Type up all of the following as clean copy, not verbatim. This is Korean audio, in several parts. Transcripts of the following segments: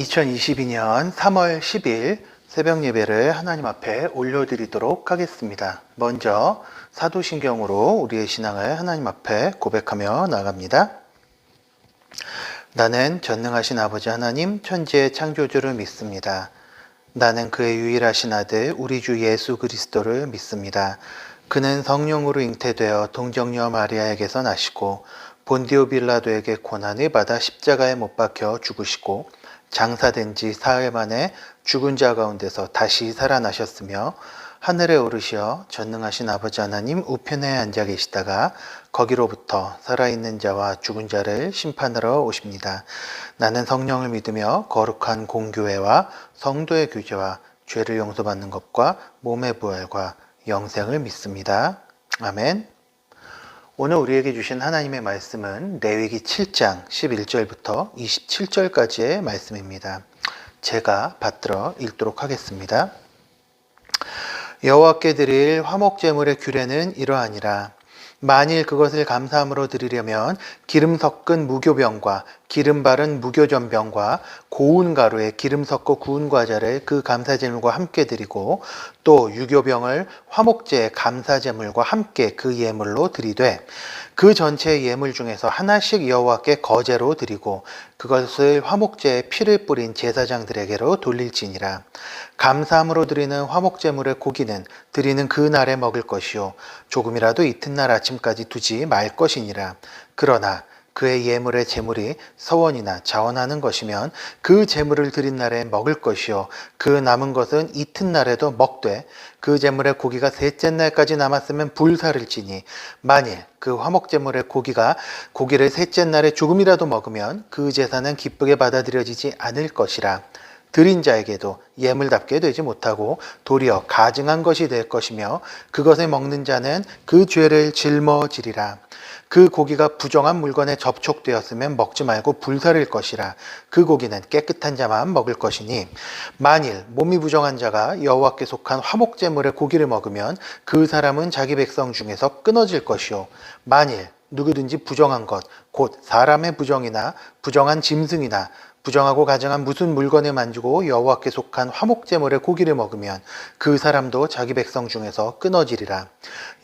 2022년 3월 10일 새벽 예배를 하나님 앞에 올려드리도록 하겠습니다. 먼저 사도신경으로 우리의 신앙을 하나님 앞에 고백하며 나갑니다. 나는 전능하신 아버지 하나님 천지의 창조주를 믿습니다. 나는 그의 유일하신 아들 우리 주 예수 그리스도를 믿습니다. 그는 성령으로 잉태되어 동정녀 마리아에게서 나시고 본디오 빌라도에게 고난을 받아 십자가에 못 박혀 죽으시고 장사된 지 사흘 만에 죽은 자 가운데서 다시 살아나셨으며 하늘에 오르시어 전능하신 아버지 하나님 우편에 앉아 계시다가 거기로부터 살아있는 자와 죽은 자를 심판하러 오십니다. 나는 성령을 믿으며 거룩한 공교회와 성도의 교제와 죄를 용서받는 것과 몸의 부활과 영생을 믿습니다. 아멘. 오늘 우리에게 주신 하나님의 말씀은 레위기 7장 11절부터 27절까지의 말씀입니다. 제가 받들어 읽도록 하겠습니다. 여호와께 드릴 화목제물의 규례는 이러하니라. 만일 그것을 감사함으로 드리려면 기름 섞은 무교병과 기름 바른 무교전병과 고운 가루에 기름 섞어 구운 과자를 그 감사제물과 함께 드리고 또 유교병을 화목제의 감사제물과 함께 그 예물로 드리되 그 전체 예물 중에서 하나씩 여호와께 거제로 드리고 그것을 화목제에 피를 뿌린 제사장들에게로 돌릴지니라. 감사함으로 드리는 화목제물의 고기는 드리는 그 날에 먹을 것이요 조금이라도 이튿날 아침까지 두지 말 것이니라. 그러나 그의 예물의 제물이 서원이나 자원하는 것이면 그 제물을 드린 날에 먹을 것이요 그 남은 것은 이튿날에도 먹되 그 제물의 고기가 셋째 날까지 남았으면 불사를 지니 만일 그 화목제물의 고기를 셋째 날에 조금이라도 먹으면 그 제사는 기쁘게 받아들여지지 않을 것이라. 드린 자에게도 예물답게 되지 못하고 도리어 가증한 것이 될 것이며 그것을 먹는 자는 그 죄를 짊어지리라. 그 고기가 부정한 물건에 접촉되었으면 먹지 말고 불사를 것이라. 그 고기는 깨끗한 자만 먹을 것이니 만일 몸이 부정한 자가 여호와께 속한 화목제물의 고기를 먹으면 그 사람은 자기 백성 중에서 끊어질 것이요 만일 누구든지 부정한 것 곧 사람의 부정이나 부정한 짐승이나 부정하고 가증한 무슨 물건을 만지고 여호와께 속한 화목제물의 고기를 먹으면 그 사람도 자기 백성 중에서 끊어지리라.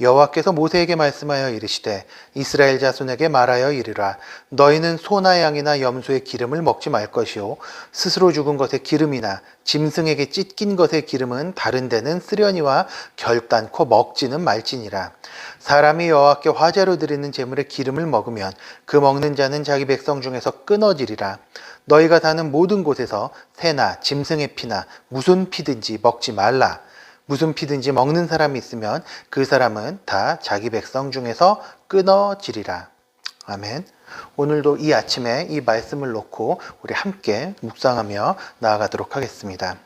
여호와께서 모세에게 말씀하여 이르시되 이스라엘 자손에게 말하여 이르라. 너희는 소나 양이나 염소의 기름을 먹지 말 것이요 스스로 죽은 것의 기름이나 짐승에게 찢긴 것의 기름은 다른 데는 쓰려니와 결단코 먹지는 말지니라. 사람이 여호와께 화제로 드리는 제물의 기름을 먹으면 그 먹는 자는 자기 백성 중에서 끊어지리라. 너희가 사는 모든 곳에서 새나 짐승의 피나 무슨 피든지 먹지 말라. 무슨 피든지 먹는 사람이 있으면 그 사람은 다 자기 백성 중에서 끊어지리라. 아멘. 오늘도 이 아침에 이 말씀을 놓고 우리 함께 묵상하며 나아가도록 하겠습니다.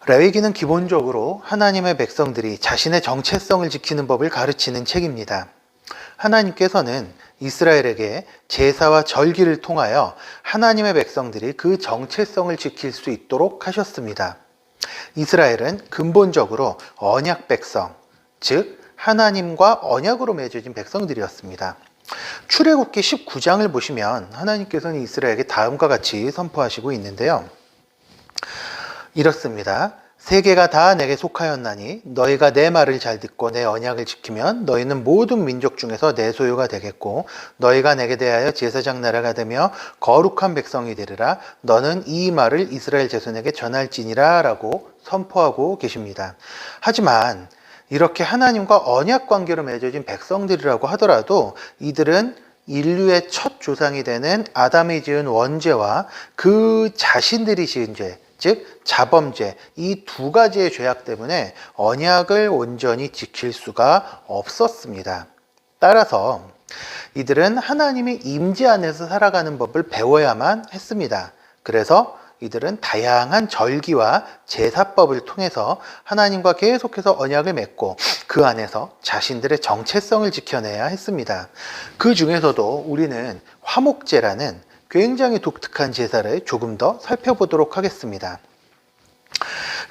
레위기는 기본적으로 하나님의 백성들이 자신의 정체성을 지키는 법을 가르치는 책입니다. 하나님께서는 이스라엘에게 제사와 절기를 통하여 하나님의 백성들이 그 정체성을 지킬 수 있도록 하셨습니다. 이스라엘은 근본적으로 언약 백성, 즉 하나님과 언약으로 맺어진 백성들이었습니다. 출애굽기 19장을 보시면 하나님께서는 이스라엘에게 다음과 같이 선포하시고 있는데요. 이렇습니다. 세계가 다 내게 속하였나니 너희가 내 말을 잘 듣고 내 언약을 지키면 너희는 모든 민족 중에서 내 소유가 되겠고 너희가 내게 대하여 제사장 나라가 되며 거룩한 백성이 되리라. 너는 이 말을 이스라엘 자손에게 전할지니라 라고 선포하고 계십니다. 하지만 이렇게 하나님과 언약 관계로 맺어진 백성들이라고 하더라도 이들은 인류의 첫 조상이 되는 아담이 지은 원죄와 그 자신들이 지은 죄, 즉 자범죄, 이 두 가지의 죄악 때문에 언약을 온전히 지킬 수가 없었습니다. 따라서 이들은 하나님의 임재 안에서 살아가는 법을 배워야만 했습니다. 그래서 이들은 다양한 절기와 제사법을 통해서 하나님과 계속해서 언약을 맺고 그 안에서 자신들의 정체성을 지켜내야 했습니다. 그 중에서도 우리는 화목제라는 굉장히 독특한 제사를 조금 더 살펴보도록 하겠습니다.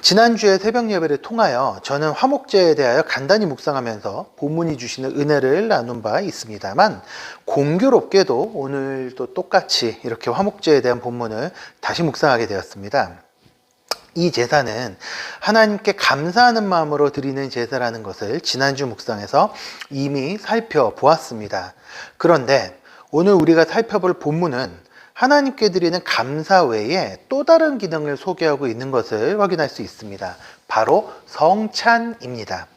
지난주에 새벽 예배를 통하여 저는 화목제에 대하여 간단히 묵상하면서 본문이 주시는 은혜를 나눈 바 있습니다만, 공교롭게도 오늘도 똑같이 이렇게 화목제에 대한 본문을 다시 묵상하게 되었습니다. 이 제사는 하나님께 감사하는 마음으로 드리는 제사라는 것을 지난주 묵상에서 이미 살펴보았습니다. 그런데 오늘 우리가 살펴볼 본문은 하나님께 드리는 감사 외에 또 다른 기능을 소개하고 있는 것을 확인할 수 있습니다. 바로 성찬입니다.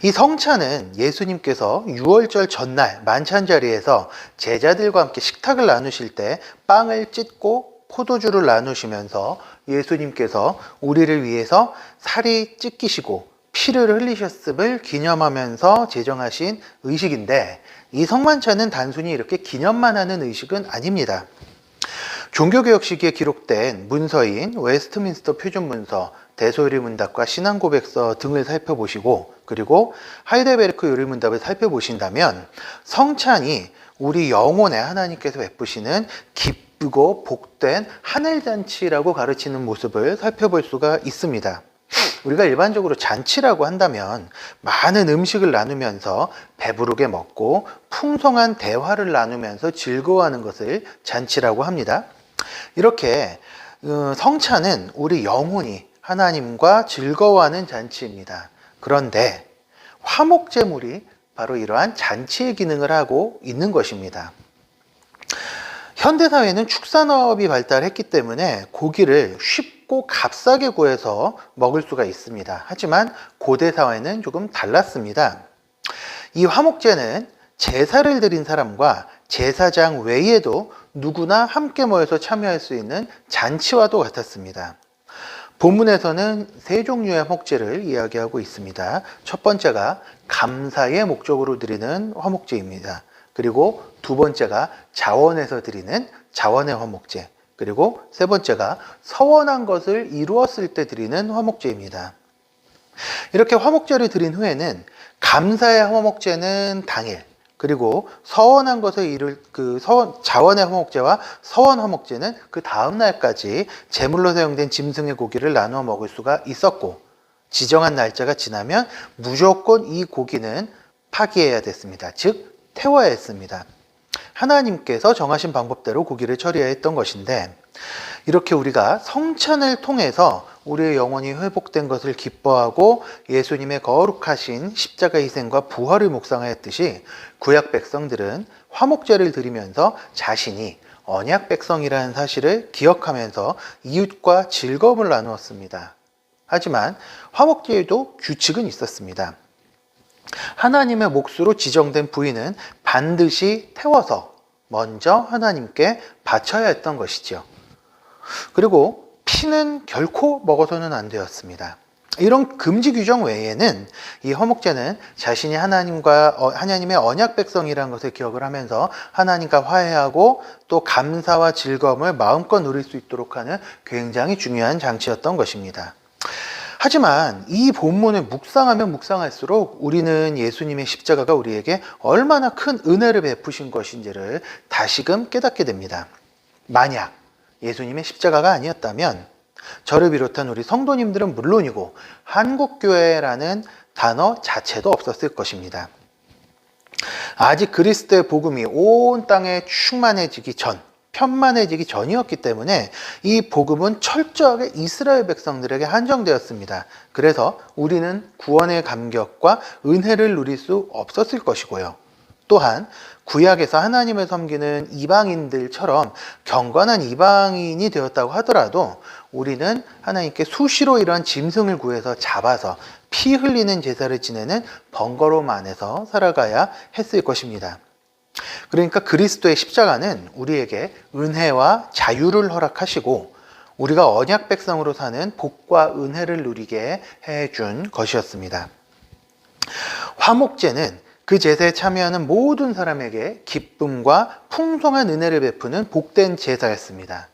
이 성찬은 예수님께서 유월절 전날 만찬 자리에서 제자들과 함께 식탁을 나누실 때 빵을 찢고 포도주를 나누시면서 예수님께서 우리를 위해서 살이 찢기시고 피를 흘리셨음을 기념하면서 제정하신 의식인데, 이 성만찬은 단순히 이렇게 기념만 하는 의식은 아닙니다. 종교개혁 시기에 기록된 문서인 웨스트민스터 표준문서, 대소요리문답과 신앙고백서 등을 살펴보시고, 그리고 하이델베르크 요리문답을 살펴보신다면 성찬이 우리 영혼에 하나님께서 베푸시는 기쁘고 복된 하늘잔치라고 가르치는 모습을 살펴볼 수가 있습니다. 우리가 일반적으로 잔치라고 한다면 많은 음식을 나누면서 배부르게 먹고 풍성한 대화를 나누면서 즐거워하는 것을 잔치라고 합니다. 이렇게 성찬은 우리 영혼이 하나님과 즐거워하는 잔치입니다. 그런데 화목제물이 바로 이러한 잔치의 기능을 하고 있는 것입니다. 현대사회는 축산업이 발달했기 때문에 고기를 쉽고 값싸게 구해서 먹을 수가 있습니다. 하지만 고대사회는 조금 달랐습니다. 이 화목제는 제사를 드린 사람과 제사장 외에도 누구나 함께 모여서 참여할 수 있는 잔치와도 같았습니다. 본문에서는 세 종류의 화목제를 이야기하고 있습니다. 첫 번째가 감사의 목적으로 드리는 화목제입니다. 그리고 두 번째가 자원해서 드리는 자원의 화목제, 그리고 세 번째가 서원한 것을 이루었을 때 드리는 화목제입니다. 이렇게 화목제를 드린 후에는 감사의 화목제는 당일, 그리고 서원한 것을 이룰 자원의 화목제와 서원 화목제는 그 다음 날까지 제물로 사용된 짐승의 고기를 나누어 먹을 수가 있었고, 지정한 날짜가 지나면 무조건 이 고기는 파기해야 됐습니다. 즉 태워야 했습니다. 하나님께서 정하신 방법대로 고기를 처리해야 했던 것인데, 이렇게 우리가 성찬을 통해서 우리의 영혼이 회복된 것을 기뻐하고 예수님의 거룩하신 십자가 희생과 부활을 묵상하였듯이, 구약 백성들은 화목제를 드리면서 자신이 언약 백성이라는 사실을 기억하면서 이웃과 즐거움을 나누었습니다. 하지만 화목제에도 규칙은 있었습니다. 하나님의 몫으로 지정된 부위는 반드시 태워서 먼저 하나님께 바쳐야 했던 것이죠. 그리고 피는 결코 먹어서는 안 되었습니다. 이런 금지 규정 외에는 이 화목제는 자신이 하나님의 언약 백성이라는 것을 기억을 하면서 하나님과 화해하고 또 감사와 즐거움을 마음껏 누릴 수 있도록 하는 굉장히 중요한 장치였던 것입니다. 하지만 이 본문을 묵상하면 묵상할수록 우리는 예수님의 십자가가 우리에게 얼마나 큰 은혜를 베푸신 것인지를 다시금 깨닫게 됩니다. 만약 예수님의 십자가가 아니었다면 저를 비롯한 우리 성도님들은 물론이고 한국교회라는 단어 자체도 없었을 것입니다. 아직 그리스도의 복음이 온 땅에 편만해지기 전이었기 때문에 이 복음은 철저하게 이스라엘 백성들에게 한정되었습니다. 그래서 우리는 구원의 감격과 은혜를 누릴 수 없었을 것이고요. 또한 구약에서 하나님을 섬기는 이방인들처럼 경건한 이방인이 되었다고 하더라도 우리는 하나님께 수시로 이러한 짐승을 구해서 잡아서 피 흘리는 제사를 지내는 번거로움 안에서 살아가야 했을 것입니다. 그러니까 그리스도의 십자가는 우리에게 은혜와 자유를 허락하시고 우리가 언약 백성으로 사는 복과 은혜를 누리게 해준 것이었습니다. 화목제는 그 제사에 참여하는 모든 사람에게 기쁨과 풍성한 은혜를 베푸는 복된 제사였습니다.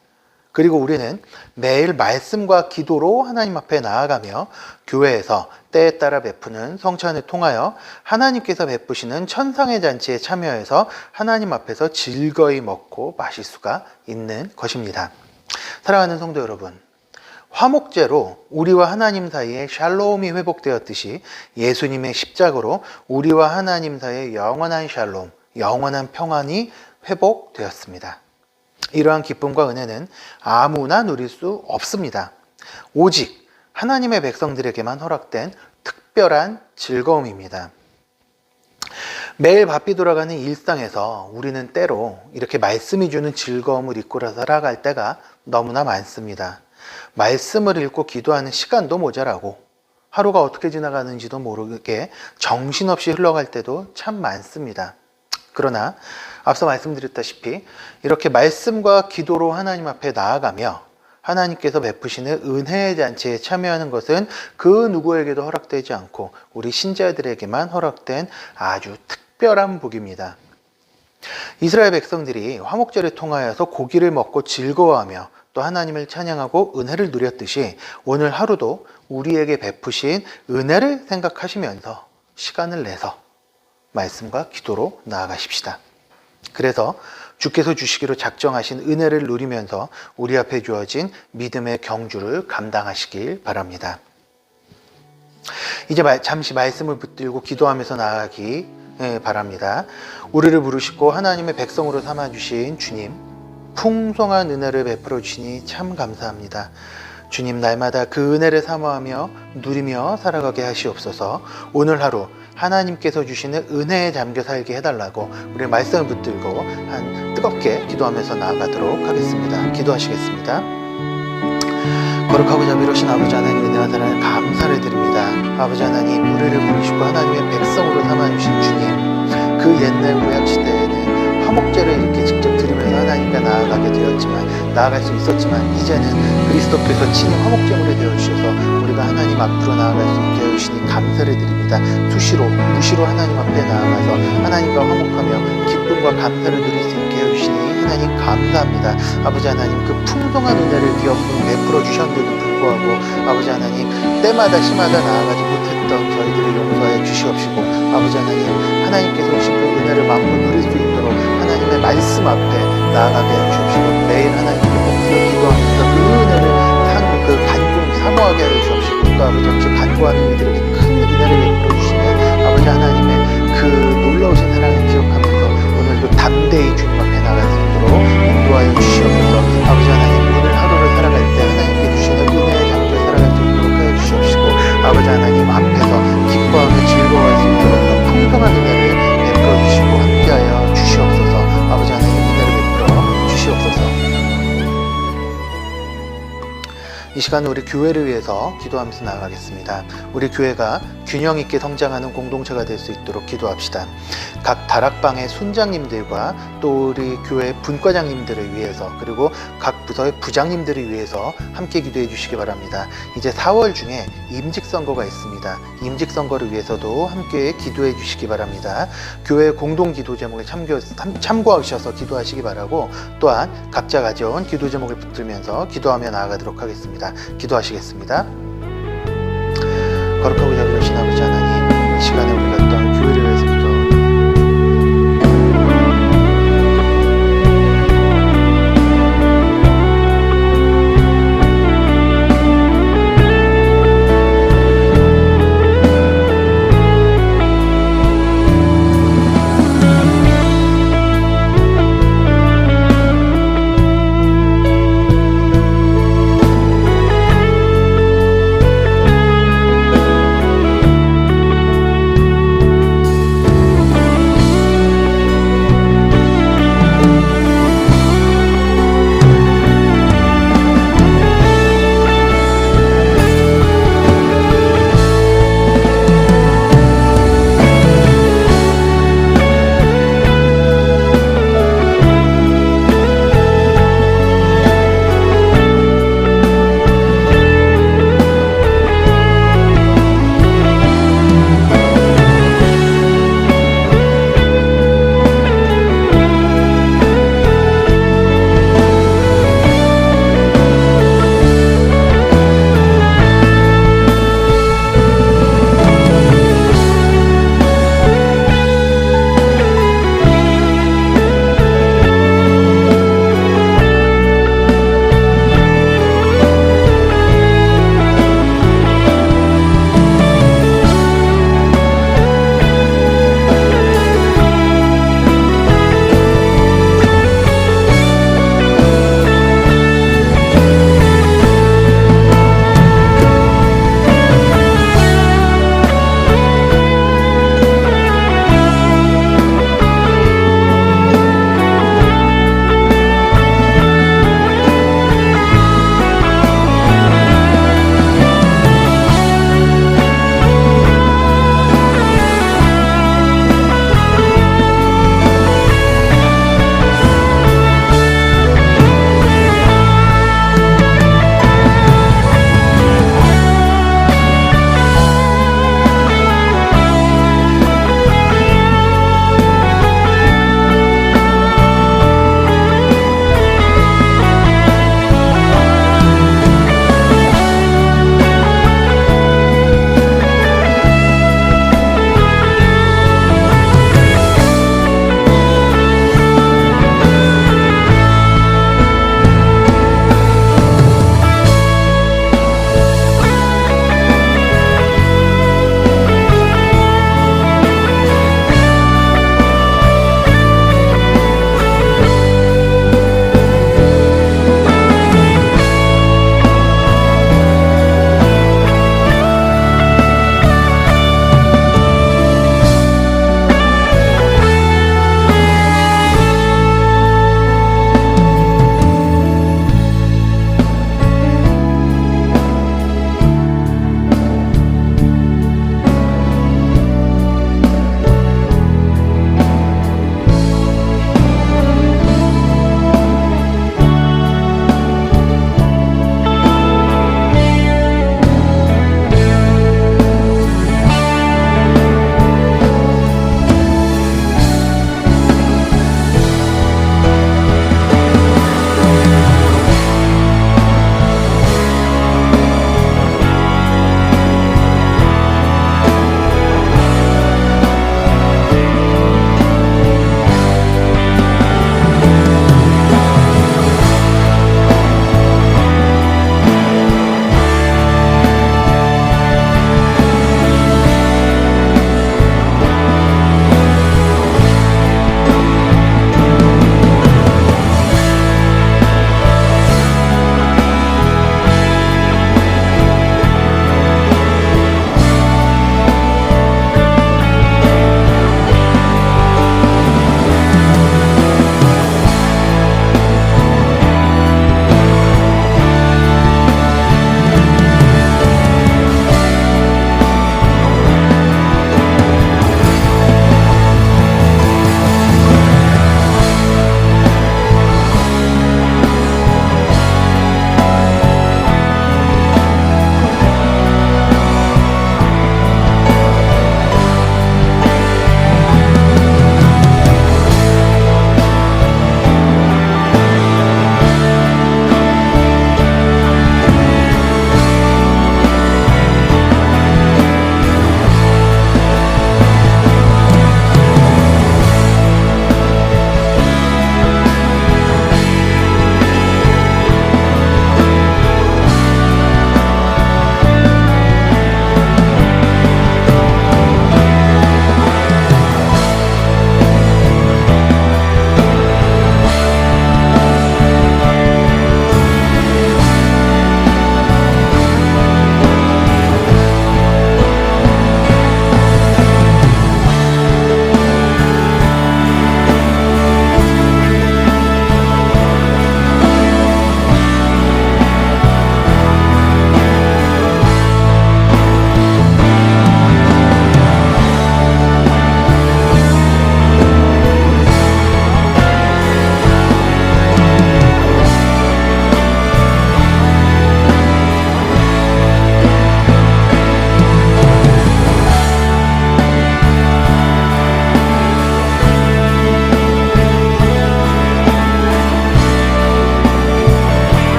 그리고 우리는 매일 말씀과 기도로 하나님 앞에 나아가며 교회에서 때에 따라 베푸는 성찬을 통하여 하나님께서 베푸시는 천상의 잔치에 참여해서 하나님 앞에서 즐거이 먹고 마실 수가 있는 것입니다. 사랑하는 성도 여러분, 화목제로 우리와 하나님 사이에 샬롬이 회복되었듯이 예수님의 십자가로 우리와 하나님 사이에 영원한 샬롬, 영원한 평안이 회복되었습니다. 이러한 기쁨과 은혜는 아무나 누릴 수 없습니다. 오직 하나님의 백성들에게만 허락된 특별한 즐거움입니다. 매일 바삐 돌아가는 일상에서 우리는 때로 이렇게 말씀이 주는 즐거움을 잊고 살아갈 때가 너무나 많습니다. 말씀을 읽고 기도하는 시간도 모자라고 하루가 어떻게 지나가는지도 모르게 정신없이 흘러갈 때도 참 많습니다. 그러나 앞서 말씀드렸다시피 이렇게 말씀과 기도로 하나님 앞에 나아가며 하나님께서 베푸시는 은혜의 잔치에 참여하는 것은 그 누구에게도 허락되지 않고 우리 신자들에게만 허락된 아주 특별한 복입니다. 이스라엘 백성들이 화목제를 통하여서 고기를 먹고 즐거워하며 또 하나님을 찬양하고 은혜를 누렸듯이 오늘 하루도 우리에게 베푸신 은혜를 생각하시면서 시간을 내서 말씀과 기도로 나아가십시다. 그래서 주께서 주시기로 작정하신 은혜를 누리면서 우리 앞에 주어진 믿음의 경주를 감당하시길 바랍니다. 이제 잠시 말씀을 붙들고 기도하면서 나아가기 바랍니다. 우리를 부르시고 하나님의 백성으로 삼아주신 주님, 풍성한 은혜를 베풀어 주시니 참 감사합니다. 주님, 날마다 그 은혜를 사모하며 누리며 살아가게 하시옵소서. 오늘 하루 하나님께서 주시는 은혜에 잠겨 살게 해달라고 우리 말씀을 붙들고 뜨겁게 기도하면서 나아가도록 하겠습니다. 기도하시겠습니다. 거룩하고 자비로우신 아버지 하나님, 은혜와 사랑을 감사를 드립니다. 아버지 하나님, 우리를 부르시고 하나님의 백성으로 삼아주신 주님, 그 옛날 구약시대에는 화목제를 이렇게 직접 드리면서 하나님과 나아갈 수 있었지만 이제는 그리스도께서 친히 화목제물이 되어주셔서 우리가 하나님 앞으로 나아갈 수 있게 해주시니 감사를 드립니다. 수시로 무시로 하나님 앞에 나아가서 하나님과 화목하며 기쁨과 감사를 누릴 수 있게 해주시니 하나님 감사합니다. 아버지 하나님, 그 풍성한 은혜를 기업으로 베풀어 주셨는데도 불구하고 아버지 하나님, 때마다 시마다 나아가지 못했던 저희들을 용서해 주시옵시고 아버지 하나님께서 주신 그 은혜를 마음으로 누릴 수 있도록 하나님의 말씀 앞에 나아가게 해주시옵시고 매일 하나님께 목소리 기도하면서 그 은혜를 간구히 사모하게 해주시옵시고 또 아버지 그 간구하는 이들에게 큰 은혜를 베풀어 주시는 아버지 하나님의 그 놀라우신 사랑을 기억하면서 오늘도 담대히 주님 앞에 나갈 수 있도록 인도하여 주시옵소서. 아버지 하나님, 오늘 하루를 살아갈 때 하나님께 주시는 은혜에 잠겨 살아갈 수 있도록 하여 주시옵시고 아버지 하나님 앞에서 기뻐하며 즐거워할 수 있도록 더 풍성한 은혜를 베풀어 주시고 함께하여 주시옵소서. 아버지 하나님, 은혜를 베풀어 주시옵소서. 이 시간 우리 교회를 위해서 기도하면서 나아가겠습니다. 우리 교회가 균형 있게 성장하는 공동체가 될 수 있도록 기도합시다. 각 다락방의 순장님들과 또 우리 교회 분과장님들을 위해서 그리고 각 부서의 부장님들을 위해서 함께 기도해 주시기 바랍니다. 이제 4월 중에 임직선거가 있습니다. 임직선거를 위해서도 함께 기도해 주시기 바랍니다. 교회 공동기도 제목에 참고하셔서 기도하시기 바라고 또한 각자 가져온 기도 제목을 붙들면서 기도하며 나아가도록 하겠습니다. 기도하시겠습니다.